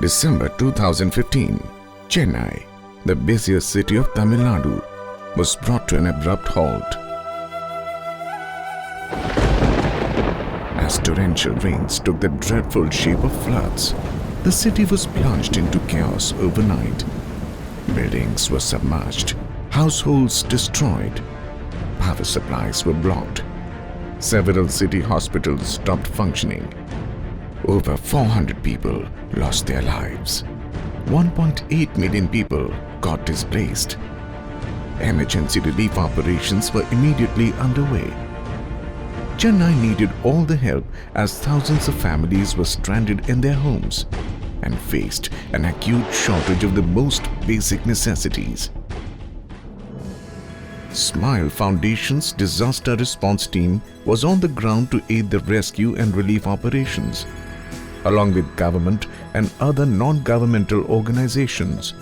December 2015, Chennai, the busiest city of Tamil Nadu, was brought to an abrupt halt. As torrential rains took the dreadful shape of floods, the city was plunged into chaos overnight. Buildings were submerged, households destroyed, power supplies were blocked. Several city hospitals stopped functioning. Over 400 people lost their lives. 1.8 million people got displaced. Emergency relief operations were immediately underway. Chennai needed all the help as thousands of families were stranded in their homes and faced an acute shortage of the most basic necessities. Smile Foundation's disaster response team was on the ground to aid the rescue and relief operations, along with government and other non-governmental organizations.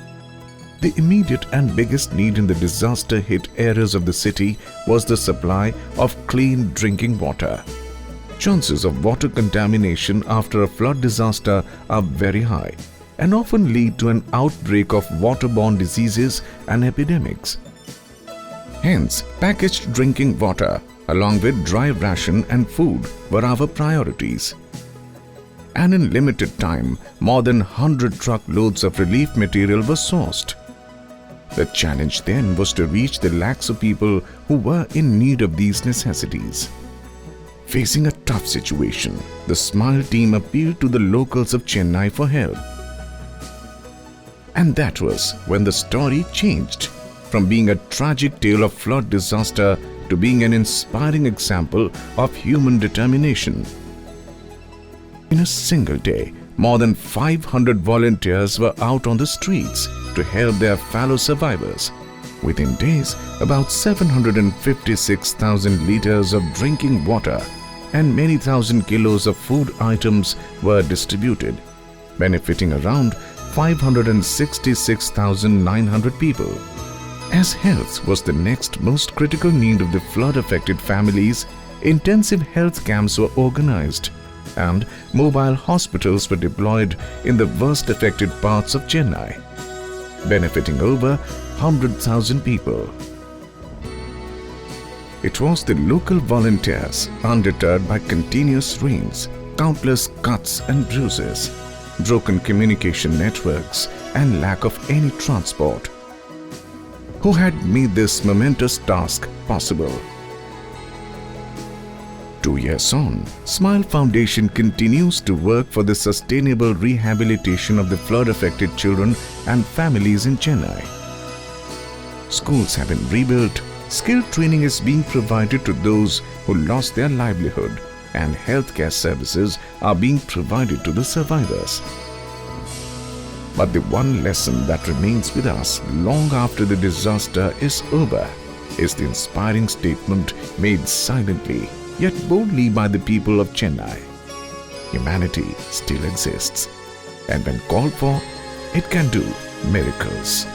The immediate and biggest need in the disaster-hit areas of the city was the supply of clean drinking water. Chances of water contamination after a flood disaster are very high and often lead to an outbreak of waterborne diseases and epidemics. Hence, packaged drinking water along with dry ration and food were our priorities. And in limited time, more than 100 truckloads of relief material were sourced. The challenge then was to reach the lakhs of people who were in need of these necessities. Facing a tough situation, the Smile team appealed to the locals of Chennai for help. And that was when the story changed, from being a tragic tale of flood disaster to being an inspiring example of human determination. In a single day, more than 500 volunteers were out on the streets to help their fellow survivors. Within days, about 756,000 liters of drinking water and many thousand kilos of food items were distributed, benefiting around 566,900 people. As health was the next most critical need of the flood-affected families, intensive health camps were organized and mobile hospitals were deployed in the worst-affected parts of Chennai, benefiting over 100,000 people. It was the local volunteers, undeterred by continuous rains, countless cuts and bruises, broken communication networks, and lack of any transport, who had made this momentous task possible. 2 years on, Smile Foundation continues to work for the sustainable rehabilitation of the flood-affected children and families in Chennai. Schools have been rebuilt, skill training is being provided to those who lost their livelihood, and healthcare services are being provided to the survivors. But the one lesson that remains with us long after the disaster is over is the inspiring statement made silently yet boldly by the people of Chennai. Humanity still exists, and when called for, it can do miracles.